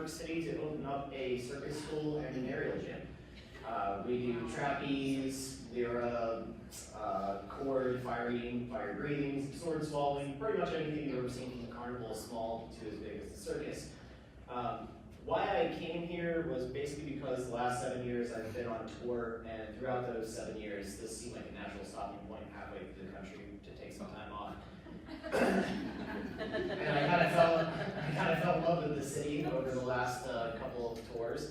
York City to open up a circus school and an aerial gym. We do trapeze, lyra, cord, fire eating, fire breathing, sword swallowing, pretty much anything you've ever seen from the carnival, small to as big as the circus. Why I came here was basically because the last 7 years I've been on tour, and throughout those 7 years, this seemed like a natural stopping point halfway through the country to take some time off. And I kind of fell in love with the city over the last couple of tours,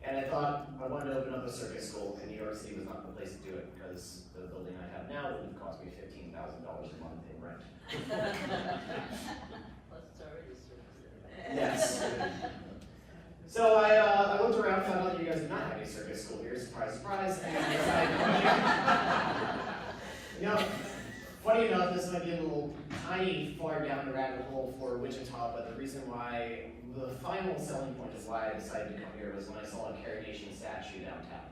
and I thought I wanted to open up a circus school, and New York City was not the place to do it because the building I have now would have cost me $15,000 a month in rent. Yes. So I looked around, found out that you guys did not have a circus school here. Surprise, surprise. And I decided, funny enough, this might be a little tiny far down the rabbit hole for Wichita, but the reason why, the final selling point is why I decided to come here was when I saw a Carrie Nation statue downtown.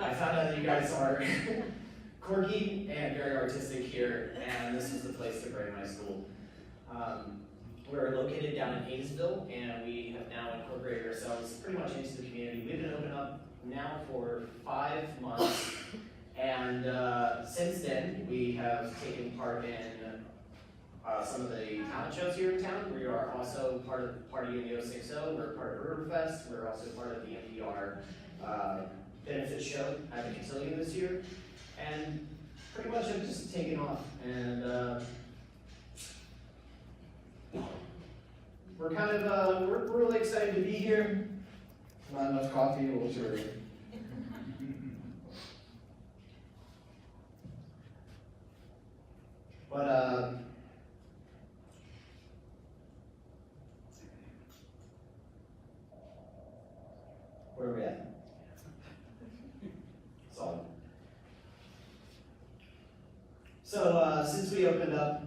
I found out that you guys are quirky and very artistic here, and this is the place to bring my school. We're located down in Hayesville, and we have now incorporated ourselves pretty much into the community. We've been open up now for 5 months, and since then, we have taken part in some of the talent shows here in town. We are also part of Party in the 060. We're part of Riverfest. We're also part of the NPR benefit show at the Cotillion this year, and pretty much have just taken off. And we're kind of, we're really excited to be here. Not enough coffee, a little too early. But, where are we at? Solid. So, since we opened up,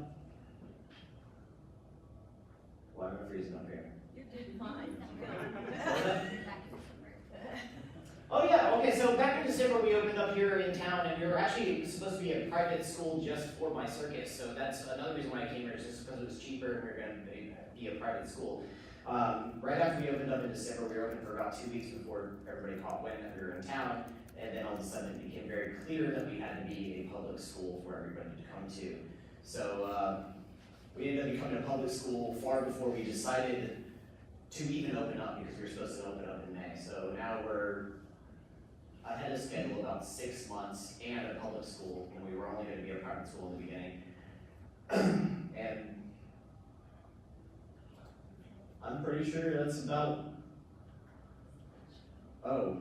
why am I freezing up here? You did fine. Oh yeah, okay, so back in December we opened up here in town, and we were actually supposed to be a private school just for my circus, so that's another reason why I came here, is just because it was cheaper and we were going to be a private school. Right after we opened up in December, we were open for about 2 weeks before everybody caught wind that we were in town, and then all of a sudden it became very clear that we had to be a public school for everybody to come to. So we ended up becoming a public school far before we decided to even open up, because we were supposed to open up in May. So now we're ahead of schedule about 6 months and a public school, when we were only going to be a private school in the beginning. And I'm pretty sure that's about, oh.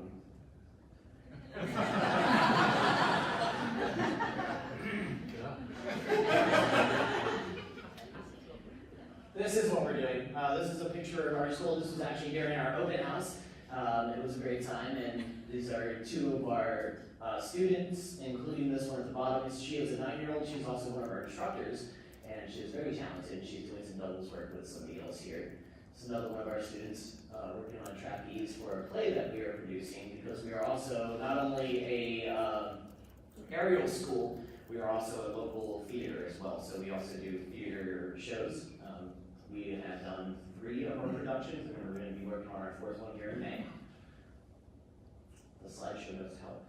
This is what we're doing. This is a picture of our school. This was actually during our open house. It was a great time, and these are 2 of our students, including this one at the bottom. She is a 9-year-old. She's also one of our instructors, and she is very talented. She's doing some doubles work with somebody else here. This is another one of our students working on a trapeze for a play that we are producing, because we are also not only a aerial school, we are also a local theater as well. So we also do theater shows. We have done 3 of our productions, and we're going to be working on our 4th one here in May. The slideshow does help.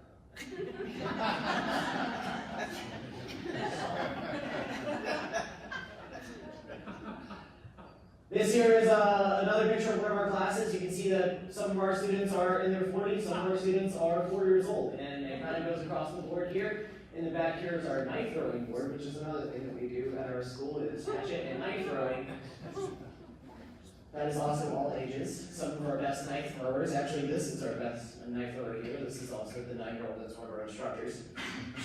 This here is another picture of one of our classes. You can see that some of our students are in their 40s, some of our students are 4 years old, and it kind of goes across the board here. In the back here is our knife throwing board, which is another thing that we do at our school, is hatchet and knife throwing. That is also all ages. Some of our best knife throwers, actually this is our best knife thrower here. This is also the 9-year-old that's one of our instructors.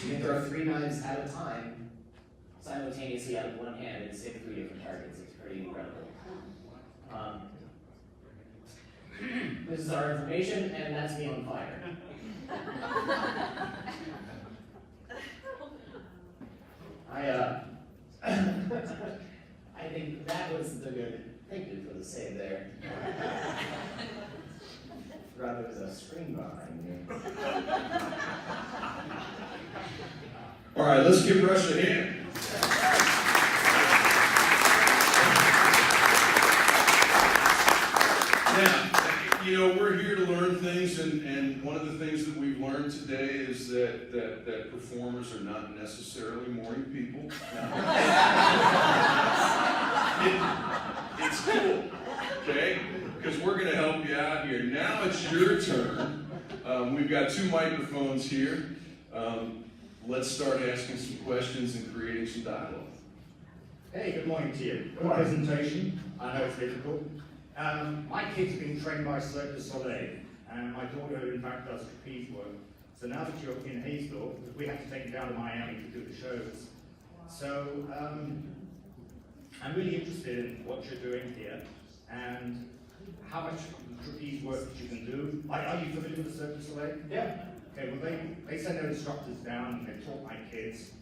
She can throw 3 knives at a time, simultaneously out of one hand, and hit 3 different targets. It's pretty incredible. This is our information, and that's me on fire. I think that was the good. Thank you for the save there. Forgot there was a screen behind me. All right, let's give Rush a hand. Now, you know, we're here to learn things, and one of the things that we've learned today is that performers are not necessarily morning people. It's cool, okay? Because we're going to help you out here. Now it's your turn. We've got 2 microphones here. Let's start asking some questions and creating some dialogue. Hey, good morning to you. Good presentation. I know it's difficult. My kids have been trained by Circus Soleil, and my daughter, in fact, does trapeze work. So now that you're in Hayesville, because we have to take them down to Miami to do the shows. So I'm really interested in what you're doing here and how much trapeze work that you can do. Are you familiar with Circus Soleil? Yeah. Okay, well they send their instructors down and they taught my kids.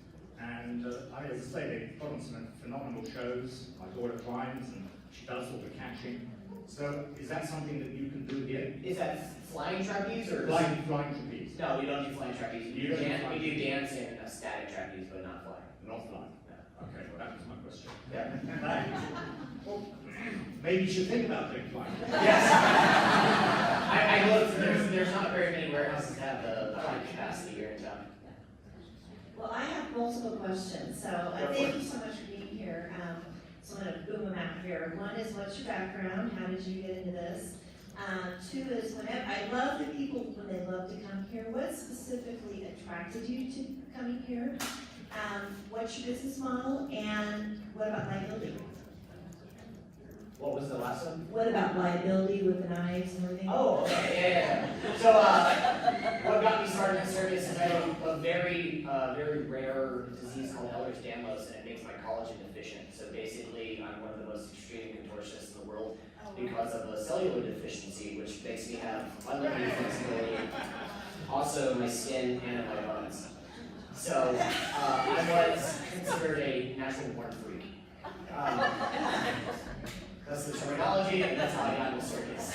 And as I say, they've put on some phenomenal shows. My daughter climbs and she does all the catching. So is that something that you can do here? Is that flying trapeze or? Flying trapeze. No, we don't do flying trapeze. We do dance and a static trapeze, but not flying. Not flying. No. Okay, well that was my question. Yeah. Well, maybe you should think about doing flying. Yes. I looked. There's not very many warehouses that have the flying capacity here in town. Well, I have multiple questions, so thank you so much for being here. So I'm going to boom them out here. One is, what's your background? How did you get into this? 2 is, whenever I love the people when they love to come here. What specifically attracted you to coming here? What's your business model? And what about liability? What was the last one? What about liability with the knives and everything? Oh, okay, yeah. So, what got me started in circus is I have a very rare disease called Ehlers-Danlos, and it makes my collagen deficient. So basically, I'm one of the most extreme contortionists in the world because of a cellular deficiency, which makes me have unlimited flexibility. Also, my skin and my bones. So, I was considered a natural born freak. That's the terminology, and that's how I got into circus.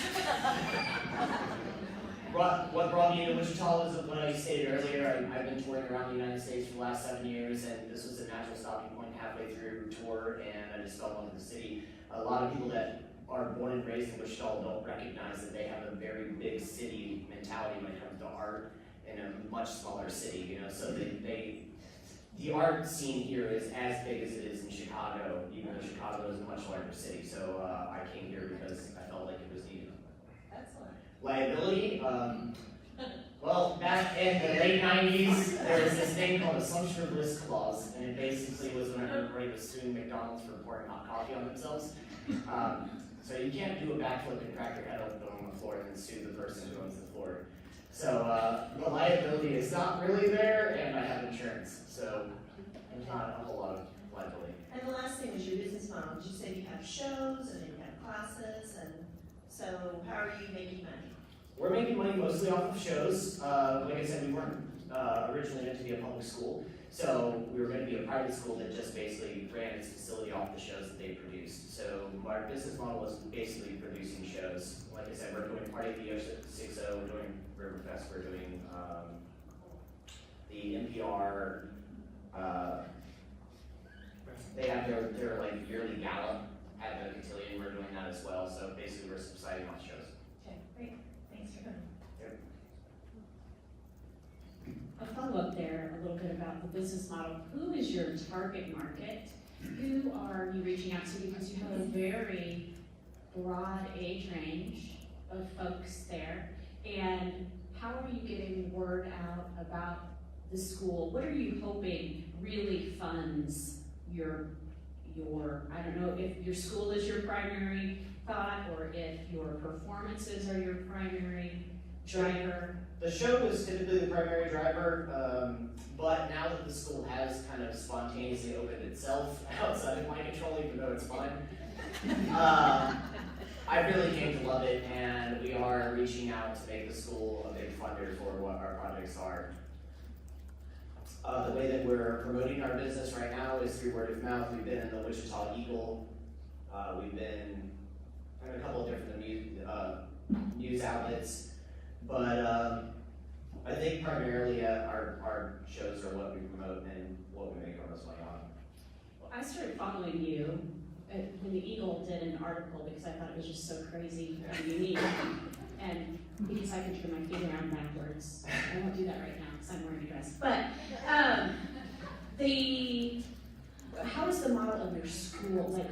What brought me to Wichita was what I stated earlier. I've been touring around the United States for the last 7 years, and this was a natural stopping point halfway through tour, and I just fell in love with the city. A lot of people that are born and raised in Wichita don't recognize that they have a very big city mentality when it comes to art in a much smaller city, you know, so the art scene here is as big as it is in Chicago, even though Chicago is a much larger city. So I came here because I felt like it was needed. Excellent. Liability, well, back in the late 90s, there was this thing called Assumption of Risk Clause, and it basically was when everybody was suing McDonald's for pouring hot coffee on themselves. So you can't do a backflip and crack your head open on the floor and then sue the person who owns the floor. So the liability is not really there, and I have insurance, so not a whole lot of liability. And the last thing was your business model. You said you have shows and you have classes, and so how are you making money? We're making money mostly off of shows. Like I said, we weren't originally meant to be a public school, so we were going to be a private school that just basically ran its facility off the shows that they produced. So our business model was basically producing shows. Like I said, we're doing Party of the Ocean 6.0, we're doing Riverfest, we're doing the NPR. They have their like yearly gala at the cotillion. We're doing that as well. So basically, we're subsiding on shows. Okay, great. Thanks for coming. Yep. A follow-up there a little bit about the business model. Who is your target market? Who are you reaching out to? Because you have a very broad age range of folks there. And how are you getting word out about the school? What are you hoping really funds your I don't know if your school is your primary thought or if your performances are your primary driver? The show was typically the primary driver, but now that the school has kind of spontaneously opened itself outside of my control, even though it's fun, I really came to love it, and we are reaching out to make the school a big funder for what our projects are. The way that we're promoting our business right now is through word of mouth. We've been in the Wichita Eagle. We've been in a couple of different news outlets. But I think primarily our shows are what we promote and what we make our most money on. Well, I started following you when the Eagle did an article because I thought it was just so crazy and unique. and because I can turn my feet around backwards, I won't do that right now because I'm wearing a dress. But how is the model of your school? Like,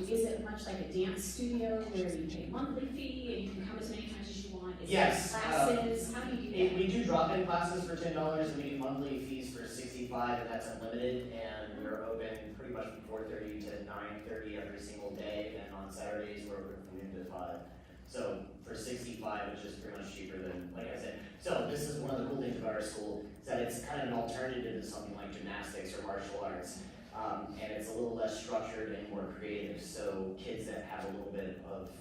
is it much like a dance studio where you pay a monthly fee and you can come as many times as you want? Is Yes, there classes? How do you do that? We do drop-in classes for $10, and we do monthly fees for $65, and that's unlimited, and we're open pretty much from 4:30 to 9:30 every single day, and on Saturdays we're open from noon to 5. So for $65, which is pretty much cheaper than, like I said. So this is one of the cool things about our school, is that it's kind of an alternative to something like gymnastics or martial arts. And it's a little less structured and more creative, so kids that have a little bit of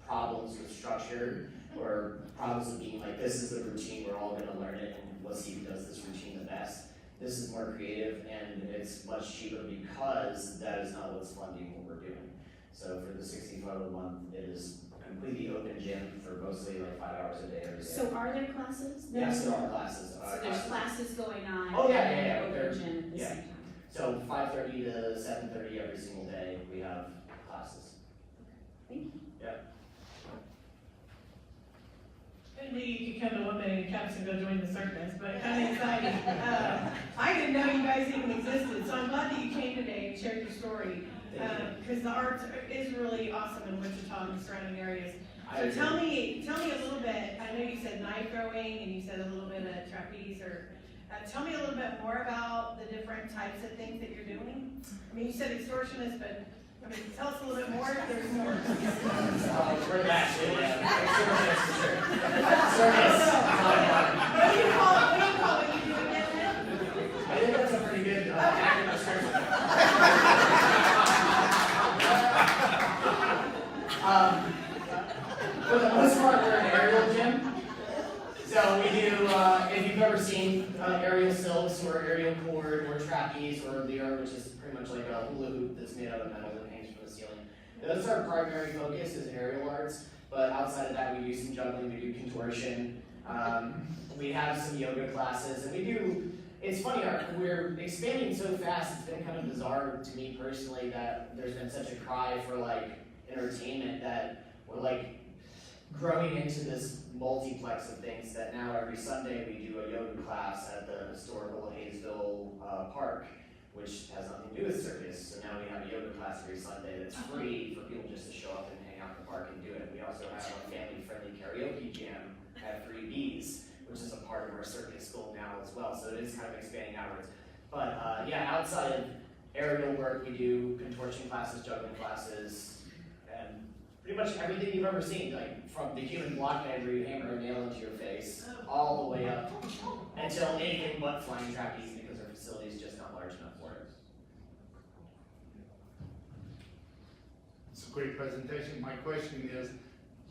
problems with structure or problems with being like, this is the routine, we're all gonna learn it, and let's see who does this routine the best. This is more creative, and it's much cheaper because that is not what's funding what we're doing. So for the $65 a month, it is completely open gym for mostly like 5 hours a day every day. So are there classes? Yes, there are classes. So there's classes going on. Oh, yeah, and yeah, open they're- gym at the yeah. same time. So 5:30 to 7:30 every single day, we have classes. Thank you. Maybe you could come to 1 million Cups and go join the circus, but kind of exciting. I didn't know you guys even existed, so I'm glad that you came today and shared your story. Because the art is really awesome in Wichita and the surrounding areas. So tell me a little bit, I know you said knife throwing and you said a little bit of trapeze, or tell me a little bit more about the different types of things that you're doing. I mean, you said extortionist, but I mean, tell us a little bit more if there's more. We're actually, What do you call it? What do you call it? You do it again? I think that's a pretty good accurate description. For the most part, we're an aerial gym. So we do, if you've ever seen aerial silks or aerial cord or trapeze or lyre, which is pretty much like a hula hoop that's made out of metal that hangs from the ceiling. Those are our primary focus is aerial arts, but outside of that we do some juggling, we do contortion, we have some yoga classes, and we do, it's funny, we're expanding so fast, it's been kind of bizarre to me personally that there's been such a cry for like entertainment that we're like growing into this multiplex of things that now every Sunday we do a yoga class at the historical Hayesville Park, which has nothing to do with circus. So now we have a yoga class every Sunday that's free for people just to show up and hang out in the park and do it. We also have a family-friendly karaoke jam at 3B's, which is a part of our circus school now as well. So it is kind of expanding outwards. But yeah, outside of aerial work, we do contortion classes, juggling classes, and pretty much everything you've ever seen, like from the human blockhead where you hammer a nail into your face, all the way up until anything but flying trapeze because our facility is just not large enough for it. It's a great presentation. My question is,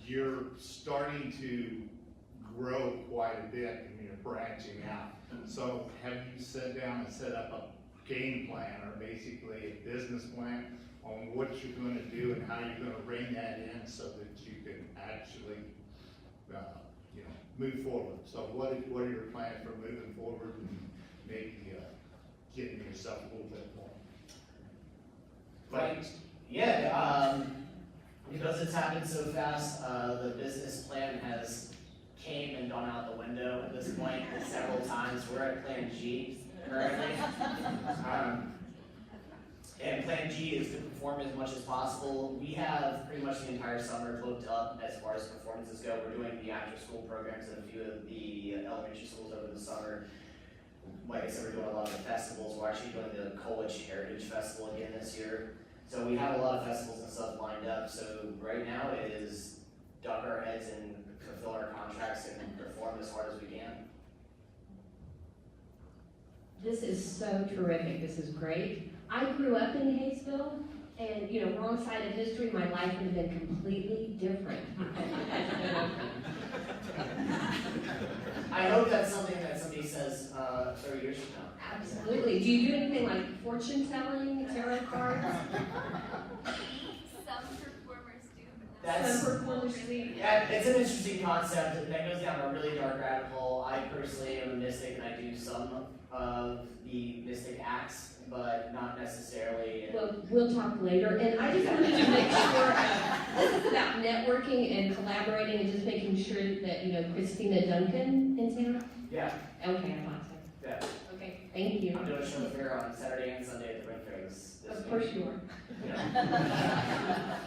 you're starting to grow quite a bit and you're branching out. So have you sat down and set up a game plan or basically a business plan on what you're going to do and how you're going to rein that in so that you can actually, move forward? So what are your plans for moving forward and maybe getting yourself a little bit more? Right. Yeah, because it's happened so fast, the business plan has came and gone out the window at this point several times. We're at Plan G currently. And Plan G is to perform as much as possible. We have pretty much the entire summer booked up as far as performances go. We're doing the after-school programs at a few of the elementary schools over the summer. Like I said, we're doing a lot of the festivals. We're actually doing the College Heritage Festival again this year. So we have a lot of festivals and stuff lined up. So right now it is duck our heads and fulfill our contracts and perform as hard as we can. This is so terrific. This is great. I grew up in Hayesville, and wrong side of history, my life would have been completely different. I hope that's something that somebody says 30 years from now. Absolutely. Do you do anything like fortune telling, tarot cards? Some performers do, but That's, Performing. yeah, it's an interesting concept that goes down a really dark rabbit hole. I personally am a mystic and I do some of the mystic acts, but not necessarily. Well, we'll talk later, and I just wanted to make sure, this is about networking and collaborating and just making sure that, you know, Christina Duncan in town? Yeah, Okay, I thought so. yeah. Okay, thank you. I'm doing a show fair on Saturday and Sunday at the Ring Fair this Of week. course you are. Yeah.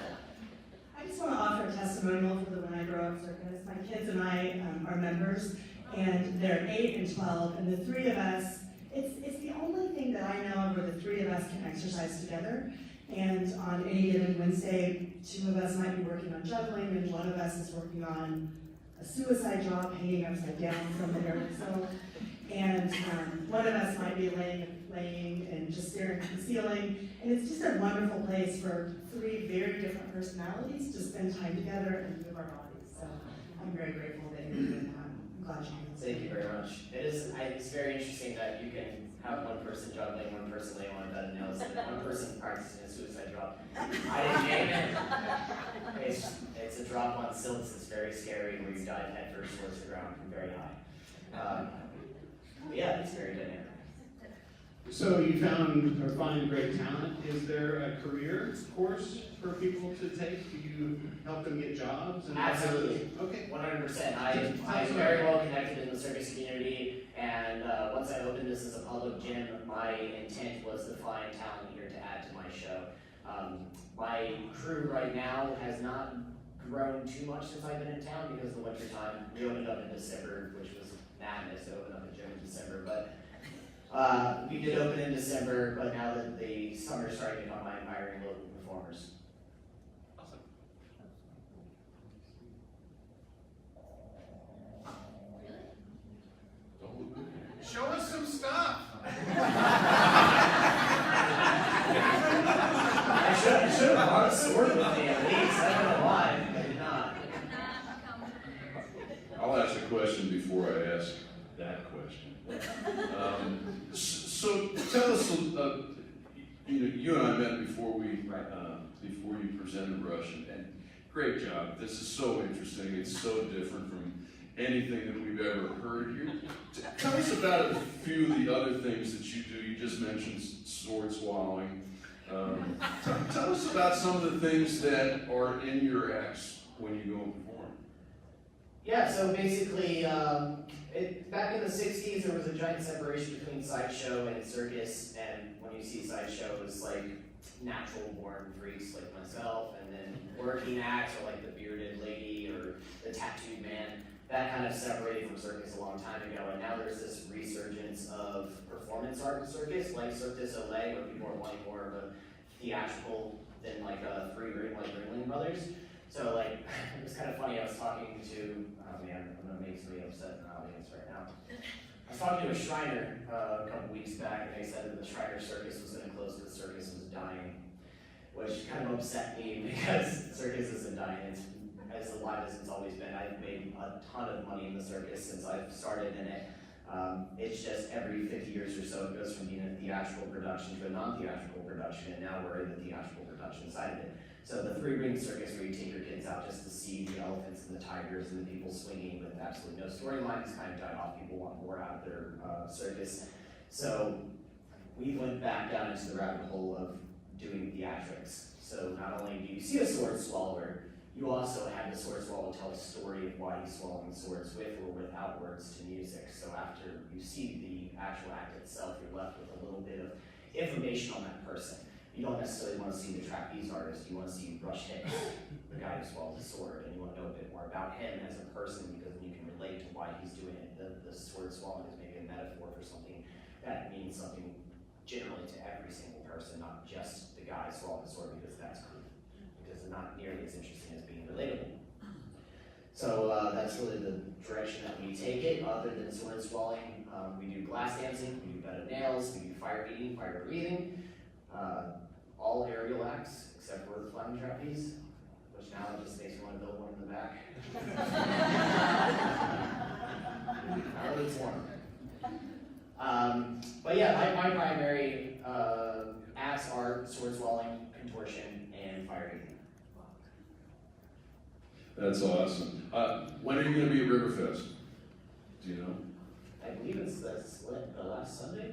I just want to offer a testimonial for the When I Grow Up Circus. My kids and I are members, and they're 8 and 12, and the three of us, it's the only thing that I know of where the three of us can exercise together. And on any given Wednesday, 2 of us might be working on juggling, and 1 of us is working on a suicide drop hanging upside down somewhere. So, and 1 of us might be laying and just staring at the ceiling. And it's just a wonderful place for 3 very different personalities to spend time together and move our bodies. So I'm very grateful that you're doing that. I'm glad you did. Thank you very much. It's very interesting that you can have 1 person juggling, 1 person laying on a bed of nails, and 1 person practicing a suicide drop. I didn't name it. It's a drop on silks. It's very scary where you dive head first towards the ground from very high. But yeah, it's very dynamic. So you find great talent. Is there a career course for people to take? Do you help them get jobs? And Absolutely. Okay. 100%. I'm very well connected in the circus community, and once I opened this as a public gym, my intent was to find talent here to add to my show. My crew right now has not grown too much since I've been in town because of the winter time. We opened up in December, which was madness to open up a gym in December, but we did open in December, but now that the summer's starting to come, I'm hiring local performers. Show us some stuff. I should have brought a sword with me at least. I don't know why. I did not. I'll ask a question before I ask that question. So tell us, you and I met before before you presented Rush, and great job. This is so interesting. It's so different from anything that we've ever heard here. Tell us about a few of the other things that you do. You just mentioned sword swallowing. Tell us about some of the things that are in your acts when you go and perform. Yeah, so basically, back in the 60s, there was a giant separation between sideshow and circus, and when you see sideshow, it's like natural-born freaks like myself, and then working acts are like the bearded lady or the tattooed man. That kind of separated from circus a long time ago, and now there's this resurgence of performance art in circus, like Cirque du Soleil, where people are wanting more of a theatrical than like a free ring like Ringling Brothers. So like, it was kind of funny, I was talking to, oh man, I'm gonna make somebody upset in the audience right now. I was talking to a Shriner a couple weeks back, and they said that the Shriner circus was gonna close because the circus was dying, which kind of upset me because the circus isn't dying. It's as alive as it's always been. I've made a ton of money in the circus since I've started in it. It's just every 50 years or so, it goes from being a theatrical production to a non-theatrical production, and now we're in the theatrical production side of it. So the 3-ring circus where you take your kids out just to see the elephants and the tigers and the people swinging with absolutely no storyline has kind of died off. People want more out of their circus. So we went back down into the rabbit hole of doing theatrics. So not only do you see a sword swallower, you also have the sword swallower tell a story of why he's swallowing swords with or without words to music. So after you see the actual act itself, you're left with a little bit of information on that person. You don't necessarily want to see the trapeze artist, you want to see Rush Hicks, the guy who swallows a sword, and you want to know a bit more about him as a person because you can relate to why he's doing it. The sword swallowing is maybe a metaphor for something that means something generally to every single person, not just the guy swallowing the sword because that's cool. Because it's not nearly as interesting as being relatable. So that's really the direction that we take it. Other than sword swallowing, we do glass dancing, we do bed of nails, we do fire eating, fire breathing, all aerial acts except for the flying trapeze, which now just makes me want to build one in the back. Now it's warm. But yeah, my primary acts are sword swallowing, contortion, and fire eating. That's awesome. When are you gonna be at Riverfest? Do you know? I believe it's the last Sunday?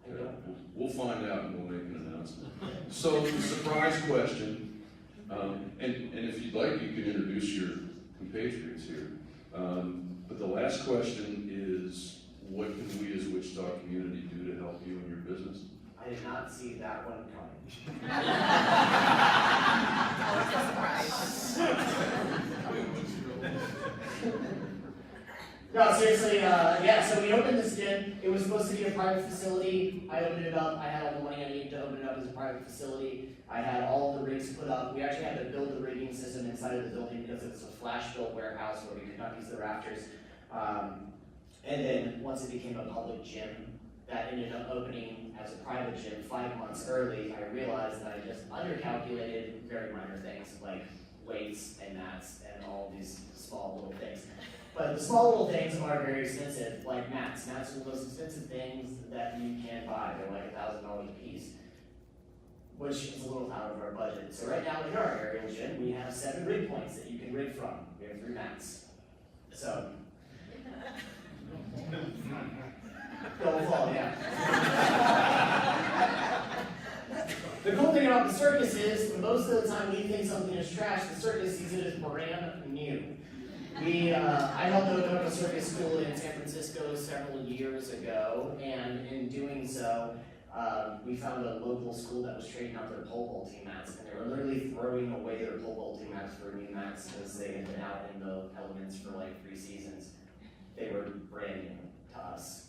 I don't know. We'll find out and we'll make an announcement. So, surprise question, and if you'd like, you can introduce your compatriots here. But the last question is, what can we as Wichita community do to help you in your business? I did not see that one coming. No, seriously, yeah, so we opened this gym. It was supposed to be a private facility. I opened it up. I had all the money I needed to open it up as a private facility. I had all the rigs put up. We actually had to build the rigging system inside of the building because it's a flash-built warehouse where we could not use the rafters. And then once it became a public gym, that ended up opening as a private gym 5 months early. I realized that I just undercalculated very minor things like weights and mats and all these small little things. But the small little things are very expensive, like mats. Mats are the most expensive things that you can buy. They're like $1,000 a piece, which is a little out of our budget. So right now in our aerial gym, we have 7 rig points that you can rig from. We have 3 mats. So, don't fall, yeah. The cool thing about the circus is, most of the time we think something is trash, the circus sees it as brand new. I helped open up a circus school in San Francisco several years ago, and in doing so, we found a local school that was trading out their pole vaulting mats, and they were literally throwing away their pole vaulting mats for new mats because they had been out in the elements for like 3 seasons. They were brand new to us.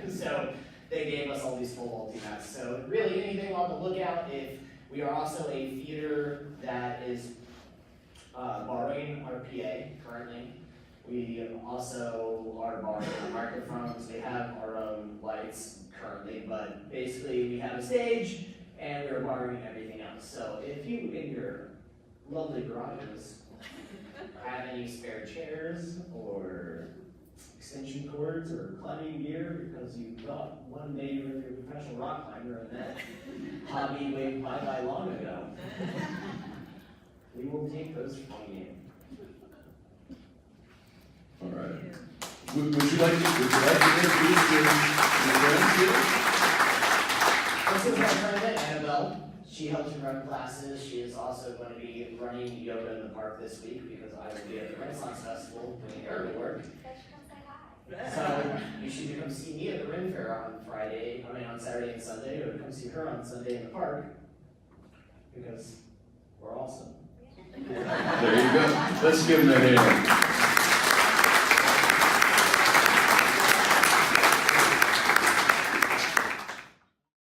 So they gave us all these pole vaulting mats. So really anything on the lookout. If we are also a theater that is borrowing our PA currently. We also are borrowing microphones. We have our own lights currently, but basically we have a stage and we're borrowing everything else. So if you in your lovely garages have any spare chairs or extension cords or climbing gear because you thought one day you were a professional rock climber and that hobby went bye-bye long ago, we will take those from you. All right. Would you like to introduce your friends here? This is my friend Annabelle. She helps me run classes. She is also going to be running yoga in the park this week because I will be at the Renaissance Festival doing aerial work. So you should come see me at the Ren Fair on Saturday and Sunday, or come see her on Sunday in the park because we're awesome. There you go. Let's give them a hand.